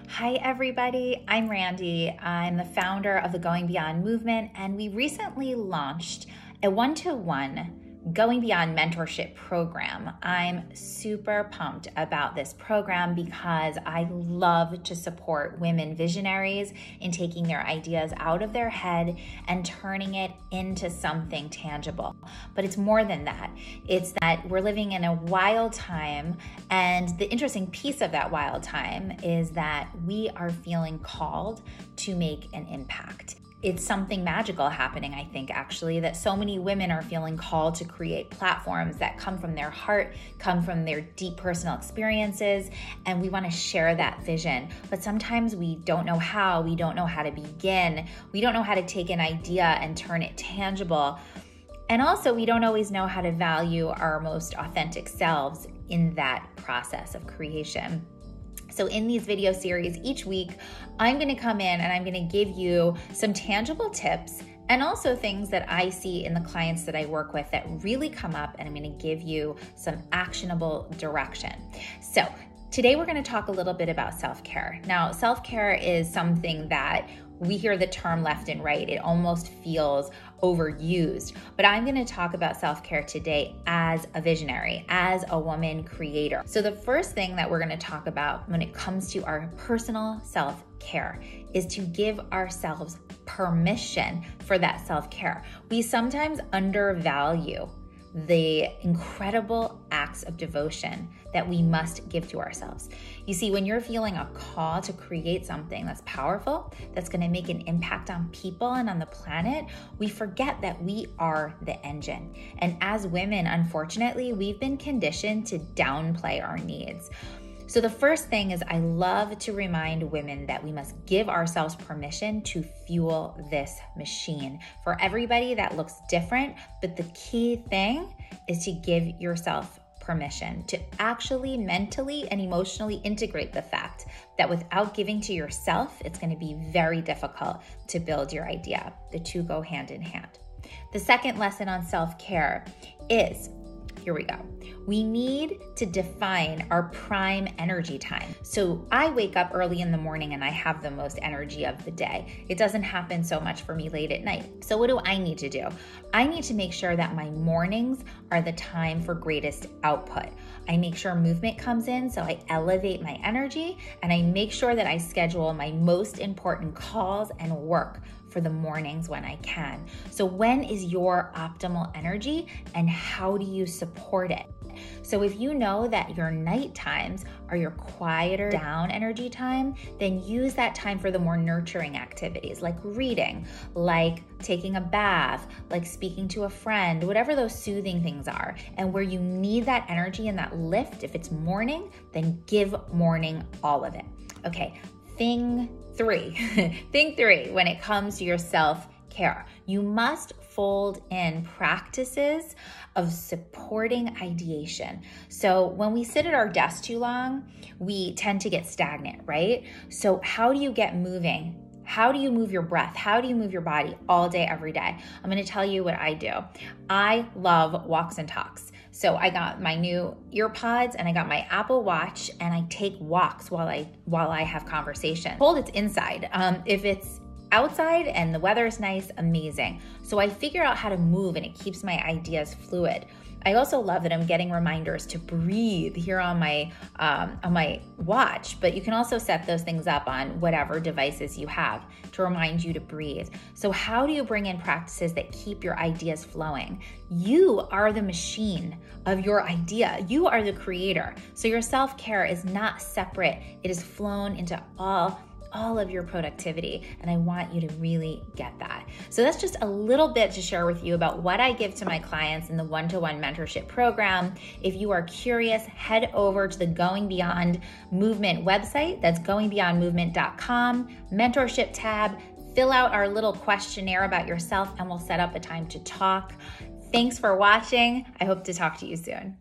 Hi everybody, I'm Randy. I'm the founder of the Going Beyond movement, and we recently launched a one-to-one Going Beyond Mentorship program. I'm super pumped about this program because I love to support women visionaries in taking their ideas out of their head and turning it into something tangible. But it's more than that. It's that we're living in a wild time, and the interesting piece of that wild time is that we are feeling called to make an impact. It's something magical happening, I think, actually, that so many women are feeling called to create platforms that come from their heart, come from their deep personal experiences, and we want to share that vision. But sometimes we don't know how. We don't know how to begin. We don't know how to take an idea and turn it tangible. And also, we don't always know how to value our most authentic selves in that process of creation. So in these video series each week, I'm going to come in and I'm going to give you some tangible tips and also things that I see in the clients that I work with that really come up, and I'm going to give you some actionable direction. So today we're going to talk a little bit about self-care. Now, self-care is something that we hear the term left and right. It almost feels overused, but I'm going to talk about self-care today as a visionary, as a woman creator. So the first thing that we're going to talk about when it comes to our personal self-care is to give ourselves permission for that self-care. We sometimes undervalue the incredible acts of devotion that we must give to ourselves. You see, when you're feeling a call to create something that's powerful, that's going to make an impact on people and on the planet, we forget that we are the engine. And as women, unfortunately, we've been conditioned to downplay our needs. So the first thing is, I love to remind women that we must give ourselves permission to fuel this machine. For everybody, that looks different, but the key thing is to give yourself permission to actually mentally and emotionally integrate the fact that without giving to yourself, it's going to be very difficult to build your idea. The two go hand in hand. The second lesson on self-care is, here we go. We need to define our prime energy time. So I wake up early in the morning and I have the most energy of the day. It doesn't happen so much for me late at night. So what do I need to do? I need to make sure that my mornings are the time for greatest output. I make sure movement comes in, so I elevate my energy, and I make sure that I schedule my most important calls and work for the mornings when I can. So when is your optimal energy, and how do you support it? So if you know that your night times are your quieter down energy time, then use that time for the more nurturing activities like reading, like taking a bath, like speaking to a friend, whatever those soothing things are. And where you need that energy and that lift, if it's morning, then give morning all of it. Okay, thing three when it comes to your self-care, you must fold in practices of supporting ideation. So when we sit at our desk too long, we tend to get stagnant, right? So how do you get moving? How do you move your breath? How do you move your body all day, every day? I'm going to tell you what I do. I love walks and talks. So I got my new ear pods and I got my Apple Watch, and I take walks while I have conversation. Hold it's inside. If it's outside and the weather is nice, amazing. So I figure out how to move, and it keeps my ideas fluid. I also love that I'm getting reminders to breathe here on my watch, but you can also set those things up on whatever devices you have to remind you to breathe. So how do you bring in practices that keep your ideas flowing? You are the machine of your idea. You are the creator. So your self-care is not separate. It is flown into all of your productivity, and I want you to really get that. So that's just a little bit to share with you about what I give to my clients in the one-to-one mentorship program. If you are curious, head over to the Going Beyond Movement website. That's goingbeyondmovement.com, mentorship tab. Fill out our little questionnaire about yourself, and we'll set up a time to talk. Thanks for watching. I hope to talk to you soon.